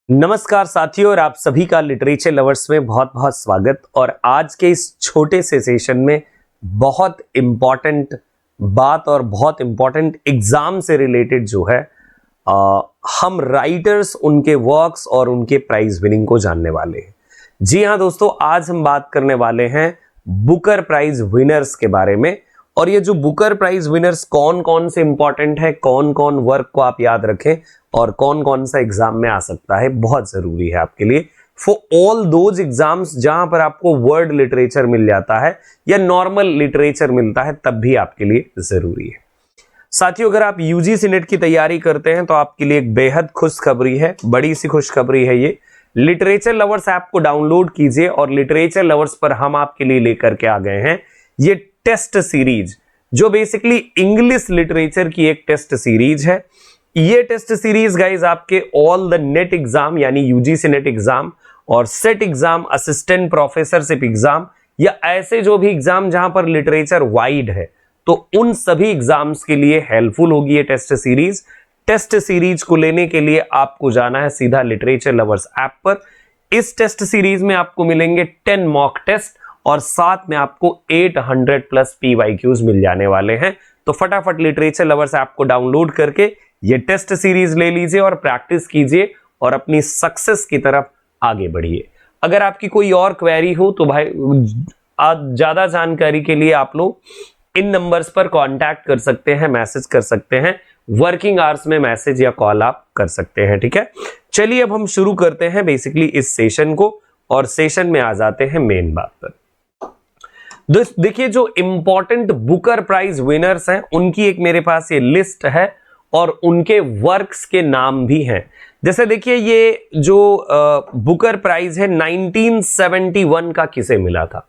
नमस्कार साथियों, और आप सभी का लिटरेचर लवर्स में बहुत बहुत स्वागत। और आज के इस छोटे से सेशन में बहुत इंपॉर्टेंट बात और बहुत इंपॉर्टेंट एग्जाम से रिलेटेड जो है हम राइटर्स, उनके वर्क्स और उनके प्राइज विनिंग को जानने वाले हैं। जी हाँ दोस्तों, आज हम बात करने वाले हैं बुकर प्राइज विनर्स के बारे में। और ये जो बुकर प्राइज विनर्स कौन कौन से इंपॉर्टेंट है, कौन कौन वर्क को आप याद रखें और कौन कौन सा एग्जाम में आ सकता है, बहुत जरूरी है आपके लिए। फॉर ऑल दोज एग्जाम्स जहां पर आपको वर्ड लिटरेचर मिल जाता है या नॉर्मल लिटरेचर मिलता है, तब भी आपके लिए जरूरी है। साथियों, अगर आप यूजीसी नेट की तैयारी करते हैं तो आपके लिए एक बेहद खुशखबरी है, बड़ी सी खुशखबरी है ये। लिटरेचर लवर्स ऐप को डाउनलोड कीजिए और लिटरेचर लवर्स पर हम आपके लिए लेकर के आ गए हैं ये टेस्ट सीरीज, जो बेसिकली इंग्लिश लिटरेचर की एक टेस्ट सीरीज है। ये टेस्ट सीरीज गाइज आपके ऑल द नेट एग्जाम यानी यूजीसी नेट एग्जाम और set exam, assistant professorship exam या ऐसे जो भी एग्जाम जहां पर लिटरेचर वाइड है, तो उन सभी एग्जाम्स के लिए हेल्पफुल होगी ये टेस्ट सीरीज। टेस्ट सीरीज को लेने के लिए आपको जाना है सीधा लिटरेचर लवर्स ऐप पर। इस टेस्ट सीरीज में आपको मिलेंगे 10 मॉक टेस्ट और साथ में आपको 800 प्लस PYQs मिल जाने वाले हैं। तो फटाफट लिटरेचर लवर्स ऐप को डाउनलोड करके ये टेस्ट सीरीज ले लीजिए और प्रैक्टिस कीजिए और अपनी सक्सेस की तरफ आगे बढ़िए। अगर आपकी कोई और क्वेरी हो तो भाई ज्यादा जानकारी के लिए आप लोग इन नंबर्स पर कांटेक्ट कर सकते हैं, मैसेज कर सकते हैं, वर्किंग आवर्स में मैसेज या कॉल आप कर सकते हैं। ठीक है, चलिए अब हम शुरू करते हैं बेसिकली इस सेशन को और सेशन में आ जाते हैं मेन बात पर। देखिए, जो इंपॉर्टेंट बुकर प्राइज विनर्स हैं उनकी एक मेरे पास ये लिस्ट है और उनके वर्क्स के नाम भी हैं। जैसे देखिए, ये जो बुकर प्राइज है 1971 का किसे मिला था,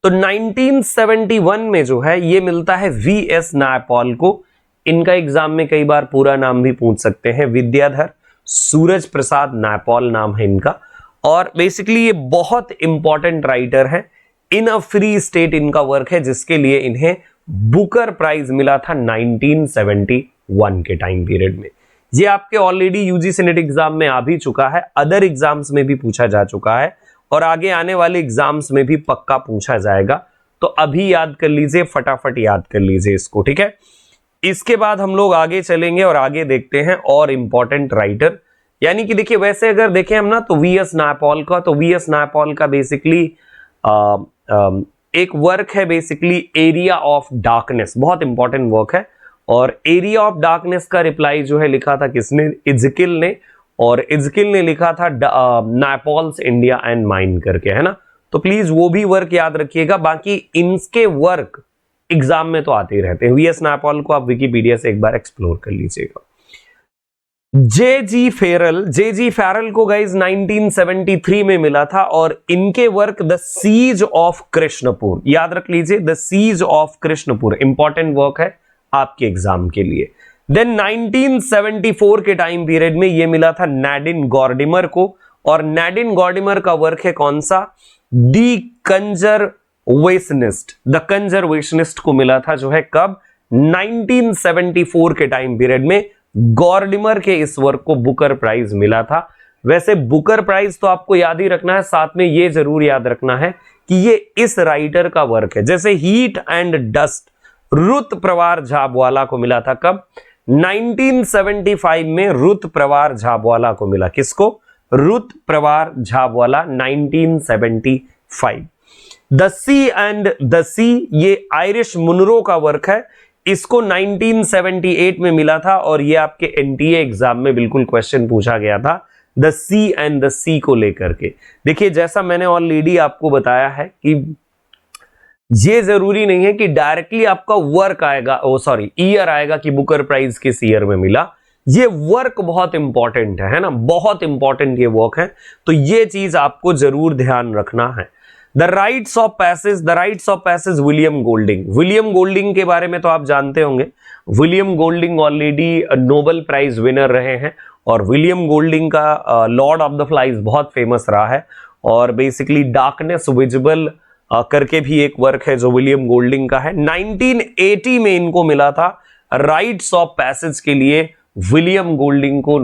तो 1971 में जो है ये मिलता है VS नायपॉल को। इनका एग्जाम में कई बार पूरा नाम भी पूछ सकते हैं, विद्याधर सूरज प्रसाद नायपॉल नाम है इनका। और बेसिकली ये बहुत इंपॉर्टेंट राइटर है। इन अ फ्री स्टेट इनका वर्क है, जिसके लिए इन्हें बुकर प्राइज मिला था 1971 के टाइम पीरियड में। ये आपके ऑलरेडी यूजीसी नेट एग्जाम में आ भी चुका है, अदर एग्जाम्स में भी पूछा जा चुका है और आगे आने वाले एग्जाम्स में भी पक्का पूछा जाएगा। तो अभी याद कर लीजिए, फटाफट याद कर लीजिए इसको। ठीक है, इसके बाद हम लोग आगे चलेंगे और आगे देखते हैं और इंपॉर्टेंट राइटर। यानी कि देखिए, वैसे अगर देखें हम ना तो VS नायपॉल का, तो VS नायपॉल का बेसिकली एक वर्क है बेसिकली एरिया ऑफ डार्कनेस, बहुत इंपॉर्टेंट वर्क है। और एरिया ऑफ डार्कनेस का रिप्लाई जो है लिखा था किसने, इज़किल ने। और इज़किल ने लिखा था नायपॉल्स इंडिया एंड माइन करके, है ना। तो प्लीज वो भी वर्क याद रखिएगा। बाकी इनके वर्क एग्जाम में तो आते ही रहते हैं। VS नायपॉल को आप विकिपीडिया से एक बार एक्सप्लोर कर लीजिएगा। जे जी फेरल को गाइज 1973 में मिला था और इनके work the siege of Krishnapur, याद रख लीजिए, the siege of Krishnapur important work है आपके एग्जाम के लिए। देन 1974 के टाइम पीरियड में ये मिला था नैडिन गॉर्डिमर को, और नैडिन गॉर्डिमर का वर्क है कौन सा, द कंजर्वेशनिस्ट को मिला था, जो है कब, 1974 के टाइम पीरियड में गॉर्डिमर के इस वर्क को बुकर प्राइज मिला था। वैसे बुकर प्राइज तो आपको याद ही रखना है, साथ में ये जरूर याद रखना है कि ये इस राइटर का वर्क है। जैसे हीट एंड डस्ट रुत प्रवार झाबवाला को मिला था कब, 1975 में रुत प्रवार झाबवाला को मिला। किसको, Ruth Prawer Jhabvala, 1975। The sea and the sea, ये आयरिश मुनरो का वर्क है, इसको 1978 में मिला था और ये आपके NTA एग्जाम में बिल्कुल क्वेश्चन पूछा गया था द सी एंड द सी को लेकर के। देखिए, जैसा मैंने ऑलरेडी आपको बताया है कि ये जरूरी नहीं है कि डायरेक्टली आपका वर्क आएगा, ईयर आएगा कि बुकर प्राइज किस ईयर में मिला। ये वर्क बहुत इंपॉर्टेंट है ना, बहुत इंपॉर्टेंट ये वर्क है। तो ये चीज आपको जरूर ध्यान रखना है। The rites of passage William Golding के बारे में तो आप जानते होंगे। William Golding already Nobel prize winner रहे हैं और विलियम गोल्डिंग का लॉर्ड ऑफ द फ्लाइज बहुत फेमस रहा है। और बेसिकली डार्कनेस विजिबल करके भी एक वर्क है जो विलियम गोल्डिंग का है। 1980 में इनको मिला था राइट्स ऑफ पैसेज के लिए विलियम गोल्डिंग को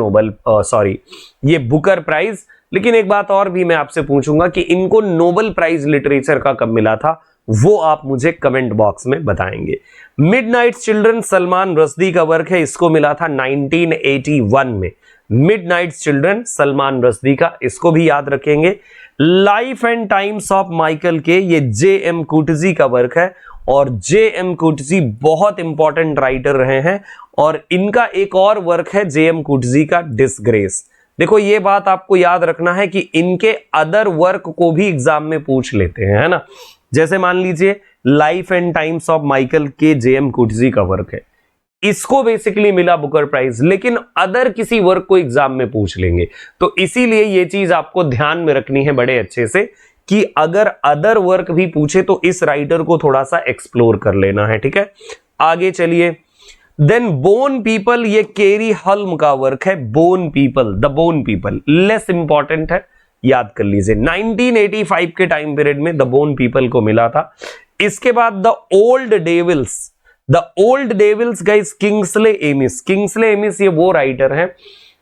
ये बुकर प्राइज। लेकिन एक बात और भी मैं आपसे पूछूंगा कि इनको नोबेल प्राइज लिटरेचर का कब मिला था, वो आप मुझे कमेंट बॉक्स में बताएंगे। मिडनाइट चिल्ड्रन सलमान रश्दी का वर्क है, इसको मिला था 1981 में। मिडनाइट चिल्ड्रन सलमान रश्दी का, इसको भी याद रखेंगे। Life and times of Michael के, ये जे.एम. कुटजी का वर्क है और जे.एम. कुटजी बहुत इंपॉर्टेंट राइटर रहे हैं और इनका एक और वर्क है जे.एम. कुटजी का डिसग्रेस। देखो ये बात आपको याद रखना है कि इनके अदर वर्क को भी एग्जाम में पूछ लेते हैं, है ना। जैसे मान लीजिए life and times of Michael के जे.एम. कुटजी का वर्क है, इसको बेसिकली मिला बुकर प्राइज, लेकिन अदर किसी वर्क को एग्जाम में पूछ लेंगे। तो इसीलिए ये चीज आपको ध्यान में रखनी है बड़े अच्छे से कि अगर अदर वर्क भी पूछे तो इस राइटर को थोड़ा सा एक्सप्लोर कर लेना है, ठीक है। आगे चलिए। देन बोन पीपल, ये केरी हल्म का वर्क है। Bone people, the bone people less important है, याद कर लीजिए। 1985 के टाइम पीरियड में द बोन पीपल को मिला था। इसके बाद the old devils, the old devils guys Kingsley Amis. Kingsley Amis ये वो राइटर हैं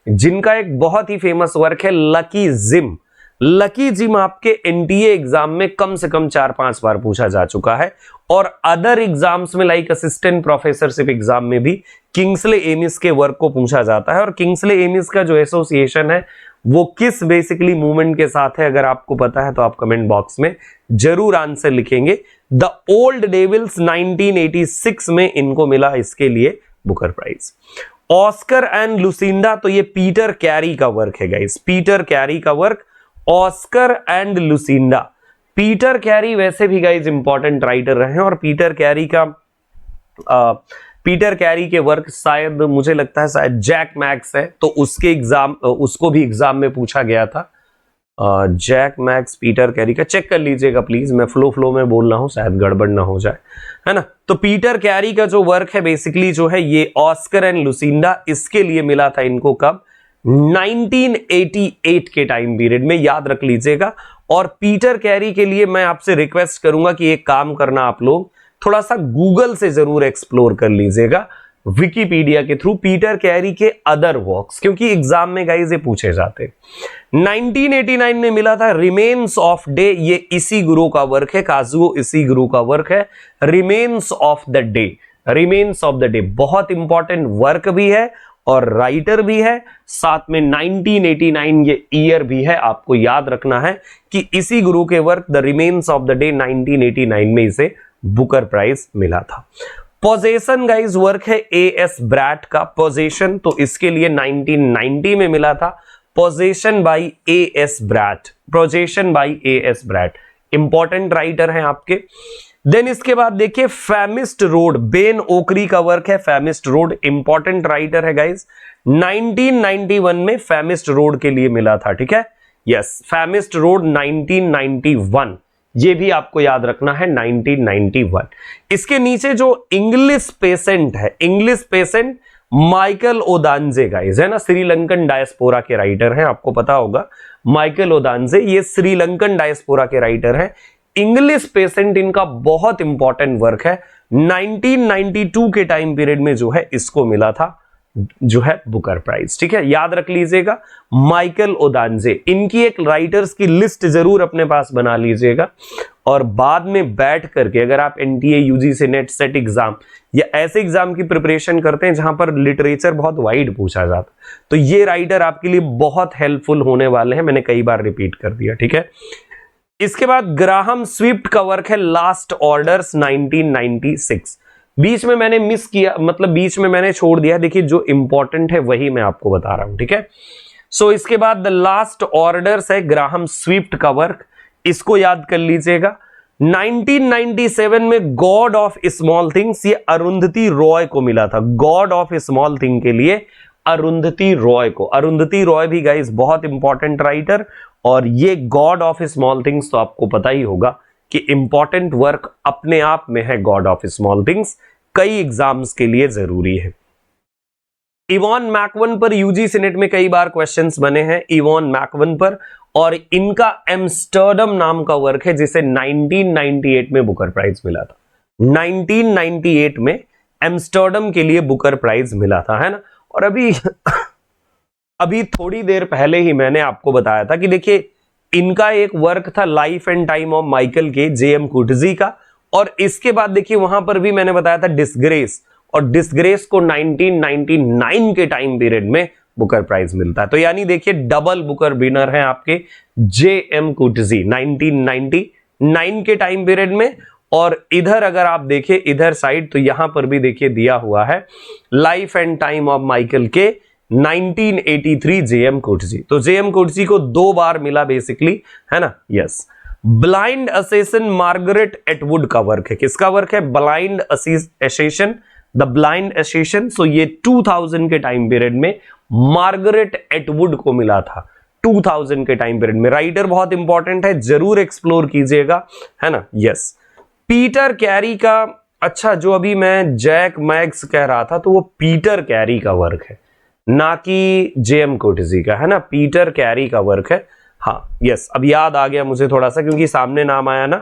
जिनका एक बहुत ही फेमस वर्क है लकी जिम। लकी जिम आपके एनटीए एग्जाम में कम से कम 4-5 बार पूछा जा चुका है और अदर एग्जाम्स में लाइक असिस्टेंट प्रोफेसरशिप एग्जाम में भी किंग्सले एमिस के वर्क को पूछा जाता है। और किंग्सले एमिस का जो एसोसिएशन है वो किस बेसिकली मूवमेंट के साथ है, अगर आपको पता है तो आप कमेंट बॉक्स में जरूर आंसर लिखेंगे। द ओल्ड डेविल्स 1986 में इनको मिला इसके लिए Booker prize. Oscar and Lucinda, तो ये पीटर कैरी का वर्क है गाइस, पीटर कैरी का work. Oscar and Lucinda, Peter Carey वैसे भी गाइस इंपॉर्टेंट राइटर रहे हैं और पीटर कैरी के वर्क शायद मुझे लगता है शायद जैक मैक्स है, तो उसको भी एग्जाम में पूछा गया था। जैक मैक्स पीटर कैरी का चेक कर लीजिएगा प्लीज, मैं फ्लो में बोल रहा हूं, शायद गड़बड़ ना हो जाए, है ना। तो पीटर कैरी का जो वर्क है बेसिकली जो है ये ऑस्कर एंड लुसिंडा, इसके लिए मिला था इनको कब, 1988 के टाइम पीरियड में, याद रख लीजिएगा। और पीटर कैरी के लिए मैं आपसे रिक्वेस्ट करूंगा कि एक काम करना, आप लोग थोड़ा सा गूगल से जरूर एक्सप्लोर कर लीजिएगा, विकिपीडिया के थ्रू, पीटर कैरी के अदर वर्क्स, क्योंकि एग्जाम में गाइस ये पूछे जाते हैं। 1989 में मिला था रिमेन्स ऑफ डे, ये इशिगुरो का वर्क है, काजुओ इशिगुरो का वर्क है, remains of the day. Remains of the day बहुत इंपॉर्टेंट वर्क भी है और राइटर भी है, साथ में 1989 ये ईयर भी है। आपको याद रखना है कि इशिगुरो के work the remains of the day 1989 में इसे बुकर प्राइज मिला था। पोजेशन गाइस वर्क है ए.एस. ब्रैट का, पोजेशन, तो इसके लिए 1990 में मिला था। Possession by A S. Byatt, possession by A S. Byatt, important writer हैं आपके। देन इसके बाद देखिए फेमिस्ट रोड, बेन ओकरी का वर्क है, फेमिस्ट रोड, इंपॉर्टेंट राइटर है गाइस। 1991 में फेमिस्ट रोड के लिए मिला था, ठीक है। यस, फेमिस्ट रोड 1991, ये भी आपको याद रखना है 1991। इसके नीचे जो इंग्लिश पेशेंट है, इंग्लिश पेशेंट माइकल ओदांजे गाइस, है ना, श्रीलंकन डायस्पोरा के राइटर हैं, आपको पता होगा माइकल ओदांजे, ये श्रीलंकन डायस्पोरा के राइटर हैं। इंग्लिश पेशेंट इनका बहुत इंपॉर्टेंट वर्क है, 1992 के टाइम पीरियड में जो है इसको मिला था जो है बुकर प्राइज, ठीक है, याद रख लीजिएगा माइकल ओदांजे। इनकी एक राइटर्स की लिस्ट जरूर अपने पास बना लीजिएगा और बाद में बैठ करके अगर आप NTA, UGC net, set exam या ऐसे एग्जाम की प्रिपरेशन करते हैं जहां पर लिटरेचर बहुत वाइड पूछा जाता, तो ये राइटर आपके लिए बहुत हेल्पफुल होने वाले हैं, मैंने कई बार रिपीट कर दिया, ठीक है। इसके बाद ग्राहम स्विफ्ट का वर्क है लास्ट ऑर्डर्स 1996, बीच में मैंने मिस किया, मतलब बीच में मैंने छोड़ दिया, देखिए जो इंपॉर्टेंट है वही मैं आपको बता रहा हूं, ठीक है। सो इसके बाद द लास्ट ऑर्डर्स है ग्राहम स्विफ्ट का वर्क, इसको याद कर लीजिएगा। 1997 में गॉड ऑफ स्मॉल थिंग्स, ये अरुंधति रॉय को मिला था, गॉड ऑफ स्मॉल थिंग के लिए अरुंधति रॉय को। अरुंधति रॉय भी गाइस बहुत इंपॉर्टेंट राइटर, और ये गॉड ऑफ स्मॉल थिंग्स तो आपको पता ही होगा कि इंपॉर्टेंट वर्क अपने आप में है गॉड ऑफ स्मॉल थिंग्स, कई एग्जाम्स के लिए जरूरी है। इवॉन मैकवन पर यूजीसी नेट में कई बार क्वेश्चंस बने हैं, इवॉन मैकवन पर, और इनका एम्स्टर्डम नाम का वर्क है जिसे 1998 में बुकर प्राइज मिला था। 1998 में एम्स्टर्डम के लिए बुकर प्राइज मिला था, है ना। और अभी थोड़ी देर पहले ही मैंने आपको बताया था कि देखिए इनका एक वर्क था life and time of Michael के जेएम कुटजी का, और इसके बाद देखिए वहां पर भी मैंने बताया था डिस्ग्रेस, और डिस्ग्रेस को 1999 के टाइम पीरियड में बुकर प्राइज मिलता है। तो यानी देखिए डबल बुकर विनर हैं आपके जेएम कुटजी 1999 के टाइम पीरियड में। और इधर अगर आप देखें इधर साइड, तो यहां पर भी देखिए दिया हुआ है life and time of Michael के 1983 जेएम कुटजी। तो जेएम कुटजी को 2 बार मिला बेसिकली, है ना। Yes, blind assassin Margaret Atwood का वर्क है। किसका वर्क है? Blind assassin, the blind assassin. So ये 2000 के टाइम पीरियड में मार्गरेट एटवुड को मिला था, 2000 के टाइम पीरियड में। राइटर बहुत इंपॉर्टेंट है, जरूर एक्सप्लोर कीजिएगा, है ना। यस, पीटर कैरी का, अच्छा जो अभी मैं जैक मैक्स कह रहा था तो वो पीटर कैरी का वर्क है, ना कि जेएम कुटजी का, है ना। पीटर कैरी का वर्क है। हाँ यस, अब याद आ गया मुझे थोड़ा सा, क्योंकि सामने नाम आया ना।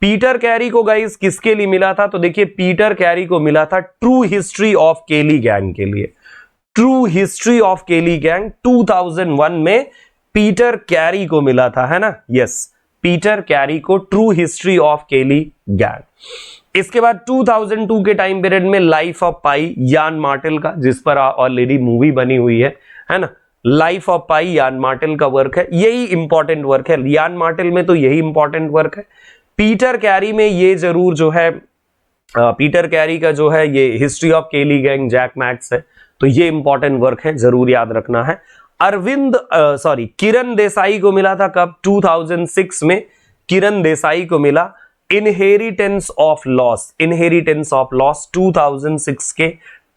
पीटर कैरी को गाइस किसके लिए मिला था? तो देखिए पीटर कैरी को मिला था ट्रू हिस्ट्री ऑफ केली गैंग के लिए। ट्रू हिस्ट्री ऑफ केली गैंग 2001 में पीटर कैरी को मिला था, है ना। यस, पीटर कैरी को ट्रू हिस्ट्री ऑफ केली गैंग। इसके बाद 2002 के टाइम पीरियड में लाइफ ऑफ पाई यान मार्टेल का, जिस पर ऑलरेडी मूवी बनी हुई है ना। लाइफ ऑफ पाई यान मार्टेल का वर्क है, यही इंपॉर्टेंट वर्क है। यान मार्टेल में तो यही इंपॉर्टेंट वर्क है। पीटर कैरी में ये जरूर जो है, पीटर कैरी का जो है ये हिस्ट्री ऑफ केली गैंग जैक मैक्स है, तो ये इंपॉर्टेंट वर्क है, जरूर याद रखना है। किरण देसाई को मिला था कब? 2006 में किरण देसाई को मिला inheritance of loss. Inheritance of loss 2006 के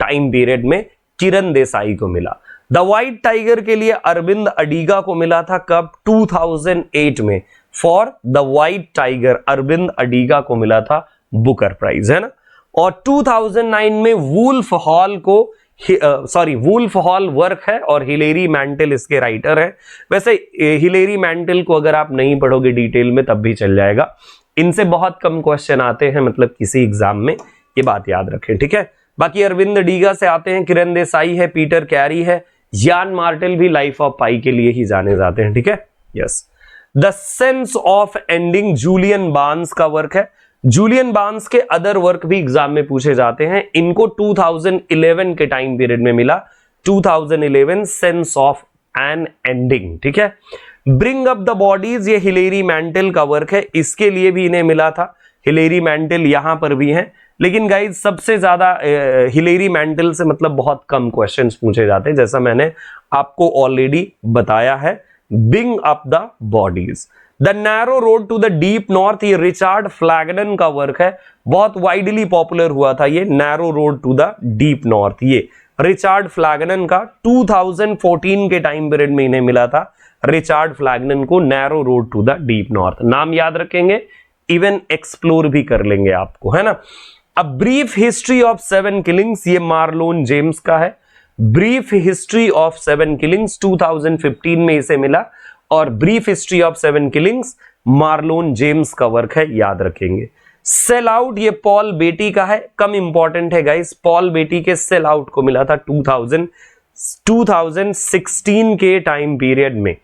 टाइम पीरियड में किरण देसाई को मिला। द व्हाइट टाइगर के लिए अरविंद अडीगा को मिला था कब? 2008 में। For the white tiger Aravind Adiga को मिला था बुकर प्राइज, है ना। और 2009 में वुल्फ हॉल को, वुल्फ हॉल वर्क है और हिलेरी मैंटेल इसके राइटर है। वैसे हिलेरी मैंटेल को अगर आप नहीं पढ़ोगे डिटेल में तब भी चल जाएगा, इनसे बहुत कम क्वेश्चन आते हैं, मतलब किसी एग्जाम में, ये बात याद रखें, ठीक है। बाकी अरविंद अडीगा से आते हैं, किरण देसाई है, पीटर कैरी है, यान मार्टेल भी लाइफ ऑफ पाई के लिए ही जाने जाते हैं, ठीक है। Yes, the sense of ending Julian Barnes का वर्क है। जूलियन बार्न्स के अदर वर्क भी एग्जाम में पूछे जाते हैं। इनको 2011 के टाइम पीरियड में मिला, 2011 सेंस ऑफ एन एंडिंग, ठीक है। ब्रिंग अप द बॉडीज, ये हिलेरी मैंटेल का वर्क है, इसके लिए भी इन्हें मिला था। हिलेरी मैंटेल यहां पर भी हैं, लेकिन गाइज सबसे ज्यादा हिलेरी मैंटेल से मतलब बहुत कम क्वेश्चंस पूछे जाते हैं, जैसा मैंने आपको ऑलरेडी बताया है। Bring up the bodies. The narrow road to the deep north, ये रिचार्ड फ्लैगनन का वर्क है, बहुत वाइडली पॉपुलर हुआ था ये narrow road to the deep north. ये रिचार्ड फ्लैगनन का 2014 के टाइम पीरियड में इन्हें मिला था, रिचार्ड फ्लैगनन को narrow road to the deep north. नाम याद रखेंगे, इवन एक्सप्लोर भी कर लेंगे आपको, है ना। अब ब्रीफ हिस्ट्री ऑफ 7 किलिंग्स, ये मार्लोन जेम्स का है। ब्रीफ हिस्ट्री ऑफ 7 किलिंग्स 2015 में इसे मिला, और brief history of 7 killings Marlon James का वर्क है, याद रखेंगे। सेल आउट, ये पॉल बेटी का है, कम इंपॉर्टेंट है गाइस। पॉल बेटी के सेल आउट को मिला था 2016 के टाइम पीरियड में।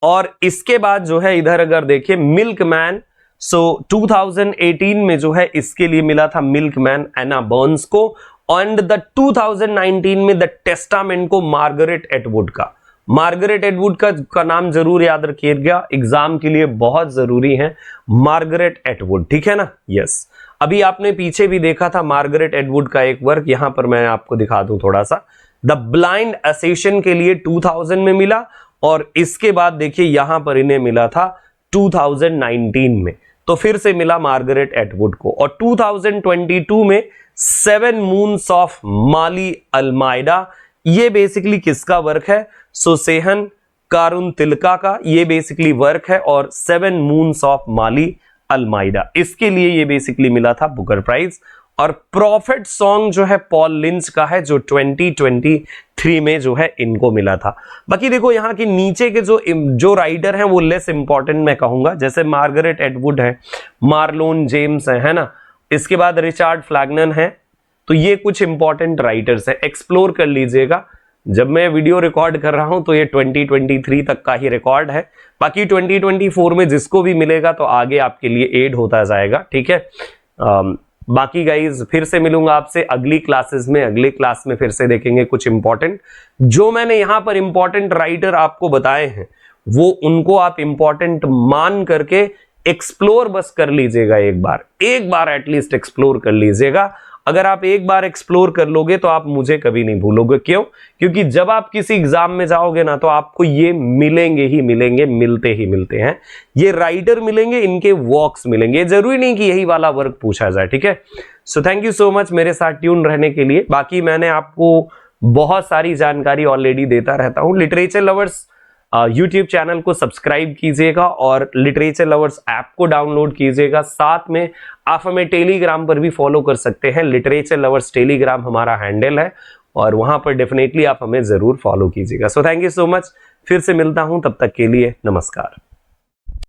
और इसके बाद जो है इधर अगर देखिए मिल्कमैन, 2018 में जो है इसके लिए मिला था मिल्कमैन एना बर्न्स को। एंड द 2019 में द टेस्टामेंट को मार्गरेट एटवुड का। मार्गरेट एटवुड का नाम जरूर याद रखिएगा, एग्जाम के लिए बहुत जरूरी है मार्गरेट एटवुड, ठीक है ना। यस, अभी आपने पीछे भी देखा था मार्गरेट एटवुड का एक वर्क, यहां पर मैं आपको दिखा दूं थोड़ा सा। द ब्लाइंड असेशन के लिए 2000 में मिला, और इसके बाद देखिए यहां पर इन्हें मिला था 2019 में, तो फिर से मिला मार्गरेट एटवुड को। और 2022 में 7 मून्स ऑफ माली अल्माइडा, ये बेसिकली किसका वर्क है? सोसेहन कारुन तिलका का ये बेसिकली वर्क है, और 7 मून्स ऑफ माली अल्माइडा, इसके लिए ये बेसिकली मिला था बुकर प्राइज। और प्रॉफिट सॉन्ग जो है पॉल लिंच का है, जो 2023 में जो है इनको मिला था। बाकी देखो यहाँ की नीचे के जो राइटर हैं वो लेस इंपॉर्टेंट मैं कहूंगा, जैसे मार्गरेट एटवुड है, मार्लोन जेम्स है ना। इसके बाद रिचार्ड फ्लैगनन है, तो ये कुछ इंपॉर्टेंट राइटर्स है, एक्सप्लोर कर लीजिएगा। जब मैं वीडियो रिकॉर्ड कर रहा हूं तो ये 2023 तक का ही रिकॉर्ड है, बाकी 2024 में जिसको भी मिलेगा तो आगे आपके लिए एड होता जाएगा, ठीक है। बाकी गाइज फिर से मिलूंगा आपसे अगली क्लासेस में, अगली क्लास में फिर से देखेंगे कुछ इंपॉर्टेंट, जो मैंने यहां पर इंपॉर्टेंट राइटर आपको बताए हैं वो उनको आप इंपॉर्टेंट मान करके एक्सप्लोर बस कर लीजिएगा, एक बार एटलीस्ट एक्सप्लोर कर लीजिएगा। अगर आप एक बार एक्सप्लोर कर लोगे तो आप मुझे कभी नहीं भूलोगे। क्यों? क्योंकि जब आप किसी एग्जाम में जाओगे ना तो आपको ये मिलेंगे ही मिलेंगे, मिलते ही मिलते हैं, ये राइटर मिलेंगे, इनके वर्क्स मिलेंगे। जरूरी नहीं कि यही वाला वर्क पूछा जाए, ठीक है। So thank you so much मेरे साथ ट्यून रहने के लिए। बाकी मैंने आपको बहुत सारी जानकारी ऑलरेडी देता रहता हूं। लिटरेचर लवर्स यूट्यूब चैनल को सब्सक्राइब कीजिएगा और लिटरेचर लवर्स ऐप को डाउनलोड कीजिएगा। साथ में आप हमें टेलीग्राम पर भी फॉलो कर सकते हैं, लिटरेचर लवर्स टेलीग्राम हमारा हैंडल है और वहां पर डेफिनेटली आप हमें जरूर फॉलो कीजिएगा। So thank you so much, फिर से मिलता हूं, तब तक के लिए नमस्कार।